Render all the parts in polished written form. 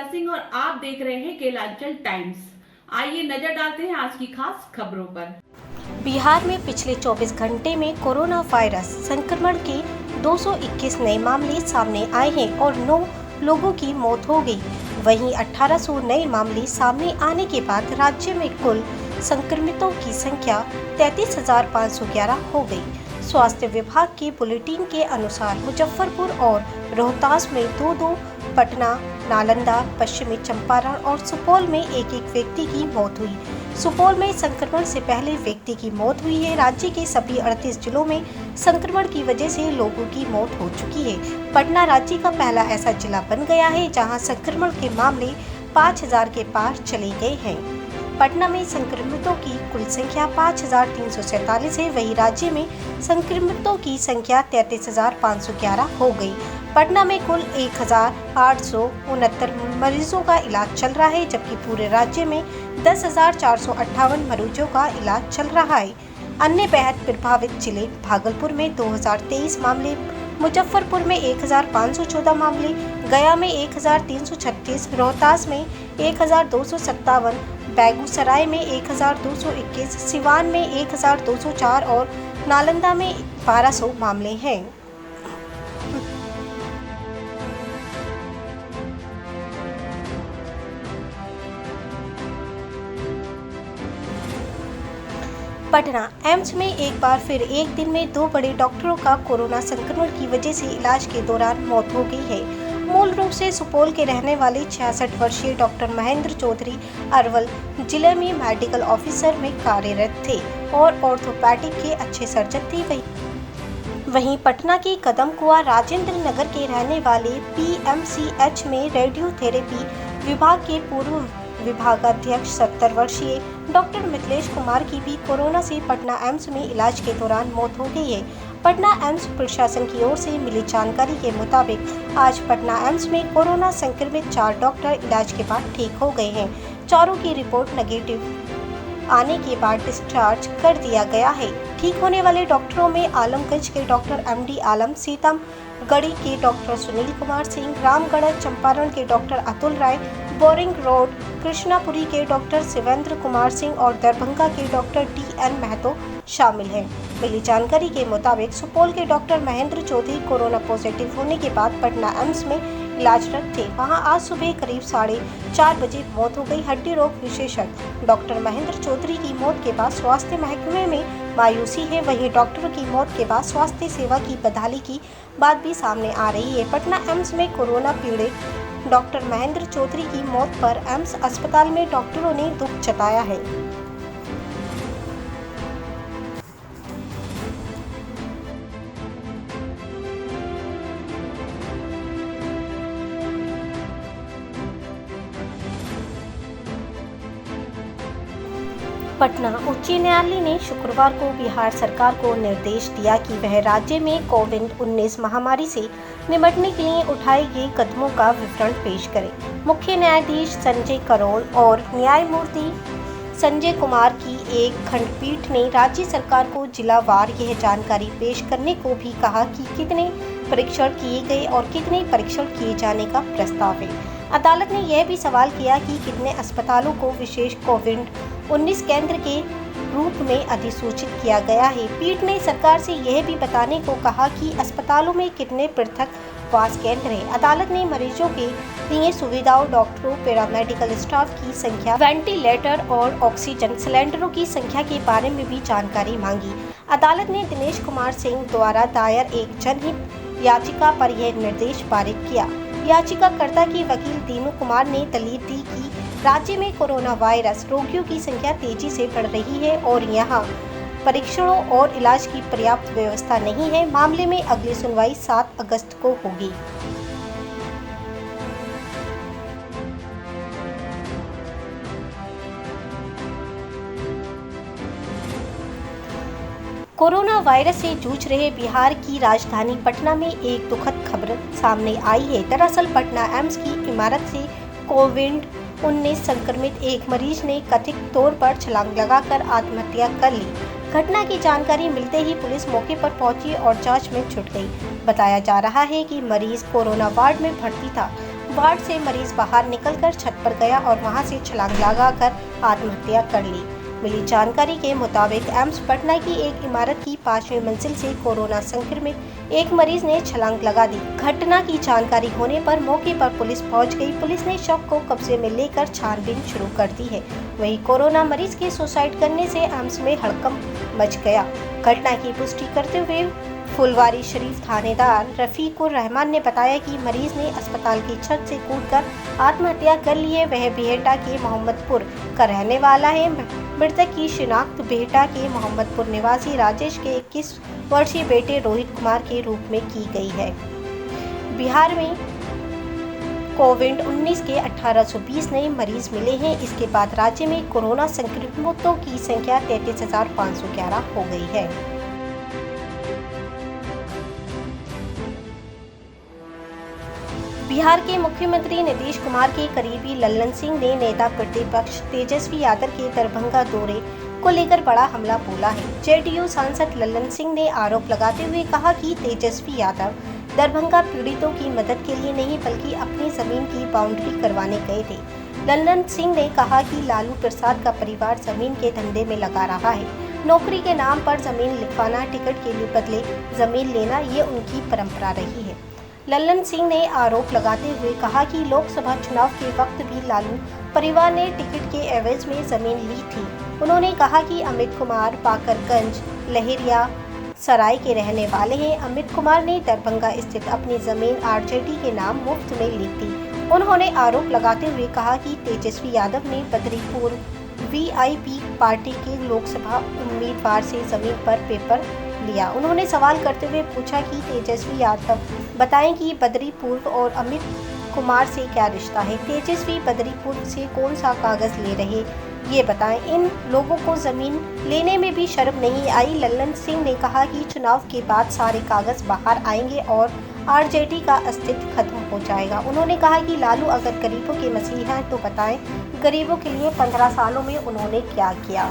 सिंह और आप देख रहे हैं केलांचल टाइम्स। आइए नजर डालते हैं आज की खास खबरों पर। बिहार में पिछले 24 घंटे में कोरोना वायरस संक्रमण के 221 नए मामले सामने आए हैं और 9 लोगों की मौत हो गई। वहीं 1800 नए मामले सामने आने के बाद राज्य में कुल संक्रमितों की संख्या 33,511 हो गई। स्वास्थ्य विभाग के बुलेटिन के अनुसार मुजफ्फरपुर और रोहतास में 2-2, पटना, नालंदा, पश्चिमी चंपारण और सुपौल में एक-एक व्यक्ति की मौत हुई। सुपौल में संक्रमण से पहले व्यक्ति की मौत हुई है। राज्य के सभी 38 जिलों में संक्रमण की वजह से लोगों की मौत हो चुकी है। पटना राज्य का पहला ऐसा जिला बन गया है जहां संक्रमण के मामले 5000 के पार चले गए हैं। पटना में संक्रमितों की कुल संख्या 5347 है। वहीं राज्य में संक्रमितों की संख्या 33,511 हो गई। पटना में कुल 1869 मरीजों का इलाज चल रहा है, जबकि पूरे राज्य में 10,458 मरीजों का इलाज चल रहा है। अन्य बेहद प्रभावित जिले भागलपुर में 2023 मामले, मुजफ्फरपुर में 1514 मामले, गया में 1336, रोहतास में 1257, बेगूसराय में 1221, सिवान में 1204 और नालंदा में 1200 मामले हैं। पटना एम्स में एक बार फिर एक दिन में 2 बड़े डॉक्टरों का कोरोना संक्रमण की वजह से इलाज के दौरान मौत हो गई है। मूल रूप से सुपौल के रहने वाले 66 वर्षीय डॉक्टर महेंद्र चौधरी अरवल जिले में मेडिकल ऑफिसर में कार्यरत थे और ऑर्थोपेडिक के अच्छे सर्जन थे। वहीं पटना के कदमकुआ राजेंद्र नगर के रहने वाले पीएमसीएच में रेडियोथेरेपी विभाग के पूर्व विभागाध्यक्ष 70 वर्षीय डॉक्टर मिथिलेश कुमार की भी कोरोना से पटना एम्स में इलाज के दौरान मौत हो गई है। पटना एम्स प्रशासन की ओर से मिली जानकारी के मुताबिक आज पटना एम्स में कोरोना संक्रमित 4 डॉक्टर इलाज के बाद ठीक हो गए हैं। चारों की रिपोर्ट नेगेटिव आने के बाद डिस्चार्ज कर दिया गया है। ठीक होने वाले डॉक्टरों में आलमगंज के डॉक्टर एमडी आलम, सीतामगढ़ी के डॉक्टर सुनील कुमार सिंह, रामगढ़ चंपारण के doctor Atul Rai, boring road Krishnapuri के डॉक्टर शिवेंद्र कुमार सिंह और दरभंगा के डॉक्टर DN महतो शामिल हैं। मिली जानकारी के मुताबिक सुपौल के doctor Mahendra Chaudhary corona positive होने के बाद पटना एम्स में इलाजरत थे। वहां आज सुबह करीब 4:30 बजे मौत हो गई। हड्डी रोग विशेषज्ञ डॉक्टर महेंद्र चौधरी की मौत के बाद स्वास्थ्य महकमे में मायूसी है। वहीं डॉक्टरों की मौत के बाद स्वास्थ्य सेवा की बदहाली की बात भी सामने आ रही है। पटना एम्स में कोरोना पीड़ित डॉक्टर महेंद्र चौधरी की मौत पर एम्स अस्पताल में डॉक्टरों ने दुख जताया है। पटना उच्च न्यायालय ने शुक्रवार को बिहार सरकार को निर्देश दिया कि वह राज्य में कोविड-19 महामारी से निपटने के लिए उठाए गए कदमों का विवरण पेश करे। मुख्य न्यायाधीश संजय करोल और न्यायमूर्ति संजय कुमार की एक खंडपीठ ने राज्य सरकार को जिलावार यह जानकारी पेश करने को भी कहा कि कितने परीक्षण किए गए और कितने परीक्षण किए जाने का प्रस्ताव है। अदालत ने यह भी सवाल किया कि कितने अस्पतालों को विशेष कोविड-19 केंद्र के रूप में अधिसूचित किया गया है। पीठ ने सरकार से यह भी बताने को कहा कि अस्पतालों में कितने पृथक वास केंद्र हैं। अदालत ने मरीजों के लिए सुविधाओं, डॉक्टरों, पैरामेडिकल स्टाफ की संख्या, वेंटिलेटर और ऑक्सीजन सिलेंडरों की संख्या के बारे में भी जानकारी मांगी। अदालत ने दिनेश कुमार सिंह द्वारा दायर एक जनहित याचिका पर यह निर्देश पारित किया। याचिकाकर्ता की वकील दीनू कुमार ने दलील दी कि राज्य में कोरोना वायरस रोगियों की संख्या तेजी से बढ़ रही है और यहां परीक्षणों और इलाज की पर्याप्त व्यवस्था नहीं है। मामले में अगली सुनवाई 7 अगस्त को होगी। कोरोना वायरस से जूझ रहे बिहार की राजधानी पटना में एक दुखद खबर सामने आई है। दरअसल पटना एम्स की इमारत से कोविड-19 संक्रमित एक मरीज ने कथित तौर पर छलांग लगाकर आत्महत्या कर ली। घटना की जानकारी मिलते ही पुलिस मौके पर पहुंची और जांच में जुट गई। बताया जा रहा है कि मरीज कोरोना वार्ड में भर्ती था। वार्ड से मरीज बाहर निकलकर छत पर गया और वहां से छलांग लगाकर आत्महत्या कर ली। मिली जानकारी के मुताबिक एम्स पटना की एक इमारत की 5वीं मंजिल से कोरोना संक्रमित एक मरीज ने छलांग लगा दी। घटना की जानकारी होने पर मौके पर पुलिस पहुंच गई। पुलिस ने शव को कब्जे में लेकर छानबीन शुरू कर दी है। वहीं कोरोना मरीज के सुसाइड करने से एम्स में हड़कंप मच गया। घटना की पुष्टि करते हुए फुलवारी शरीफ थानेदार रफीकुर रहमान ने बताया कि मरीज ने अस्पताल की छत से कूदकर आत्महत्या कर ली है। वह बिहेटा के मोहम्मदपुर का रहने वाला है। मृतक की शिनाख्त बिहेटा के मोहम्मदपुर निवासी राजेश के 21 वर्षीय बेटे रोहित कुमार के रूप में की गई है। बिहार में कोविड-19 के 1820 नए मरीज मिले हैं। इसके बाद राज्य में कोरोना संक्रमितों की संख्या 33,511 हो गई है। बिहार के मुख्यमंत्री नीतीश कुमार के करीबी लल्लन सिंह ने नेता प्रतिपक्ष तेजस्वी यादव के दरभंगा दौरे को लेकर बड़ा हमला बोला है। जेडीयू सांसद लल्लन सिंह ने आरोप लगाते हुए कहा कि तेजस्वी यादव दरभंगा पीड़ितों की मदद के लिए नहीं बल्कि अपनी जमीन की बाउंड्री करवाने गए थे। लल्लन सिंह ने कहा कि लालू प्रसाद का परिवार जमीन के धंधे में लगा रहा है। नौकरी के नाम पर जमीन लिखवाना, टिकट के बदले जमीन लेना, ये उनकी परंपरा रही है। लल्लन सिंह ने आरोप लगाते हुए कहा कि लोकसभा चुनाव के वक्त भी लालू परिवार ने टिकट के एवज में जमीन ली थी। उन्होंने कहा कि अमित कुमार बाकरगंज लहेरिया सराय के रहने वाले हैं। अमित कुमार ने दरभंगा स्थित अपनी जमीन आरजेडी के नाम मुफ्त में ली थी। उन्होंने आरोप लगाते हुए कहा कि तेजस्वी यादव ने बदरीपुर वीआईपी पार्टी के लोकसभा उम्मीदवार से जमीन पर पेपर लिया। उन्होंने सवाल करते हुए पूछा कि तेजस्वी यादव बताएं कि बदरीपुर और अमित कुमार से क्या रिश्ता है। तेजस्वी बदरीपुर से कौन सा कागज ले रहे, ये बताएं। इन लोगों को जमीन लेने में भी शर्म नहीं आई। लल्लन सिंह ने कहा कि चुनाव के बाद सारे कागज बाहर आएंगे और आरजेडी का अस्तित्व खत्म हो जाएगा। उन्होंने कहा कि लालू अगर गरीबों के मसीहा हैं तो बताएं, गरीबों के लिए 15 सालों में उन्होंने क्या किया।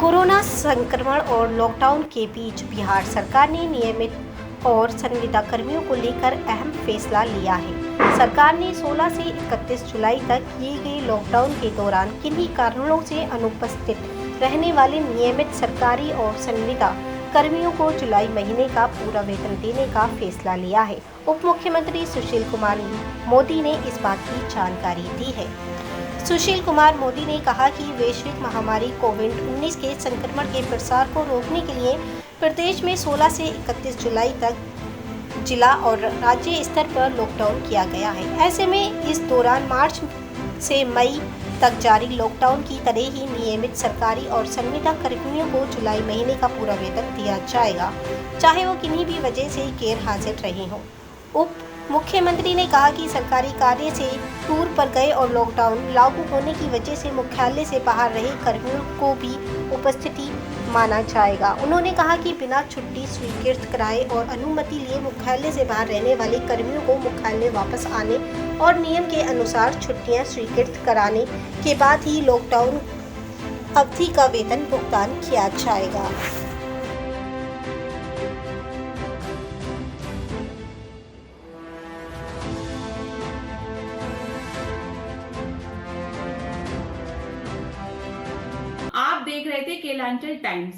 कोरोना संक्रमण और लॉकडाउन के बीच बिहार सरकार ने नियमित और संविदा कर्मियों को लेकर अहम फैसला लिया है। सरकार ने 16 से 31 जुलाई तक किए गए लॉकडाउन के दौरान किन्हीं कारणों से अनुपस्थित रहने वाले नियमित सरकारी और संविदा कर्मियों को जुलाई महीने का पूरा वेतन देने का फैसला लिया है। उप मुख्यमंत्री सुशील कुमार मोदी ने इस बात की जानकारी दी है। सुशील कुमार मोदी ने कहा कि वैश्विक महामारी कोविड-19 के संक्रमण के प्रसार को रोकने के लिए प्रदेश में 16 से 31 जुलाई तक जिला और राज्य स्तर पर लॉकडाउन किया गया है। ऐसे में इस दौरान मार्च से मई तक जारी लॉकडाउन की तरह ही नियमित सरकारी और संविदा कर्मियों को जुलाई महीने का पूरा वेतन दिया जाएगा, चाहे वो किन्हीं भी वजह से गैर हाजिर रहे हों। उप मुख्यमंत्री ने कहा कि सरकारी कार्य से टूर पर गए और लॉकडाउन लागू होने की वजह से मुख्यालय से बाहर रहे कर्मियों को भी उपस्थिति माना जाएगा। उन्होंने कहा कि बिना छुट्टी स्वीकृत कराए और अनुमति लिए मुख्यालय से बाहर रहने वाले कर्मियों को मुख्यालय वापस आने और नियम के अनुसार छुट्टियां स्वीकृत कराने के बाद ही लॉकडाउन अवधि का वेतन भुगतान किया जाएगा। आप देख रहे थे केलांचल टाइम्स।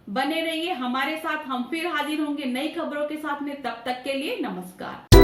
बने रहिए हमारे साथ, हम फिर हाजिर होंगे नई खबरों के साथ में। तब तक के लिए नमस्कार।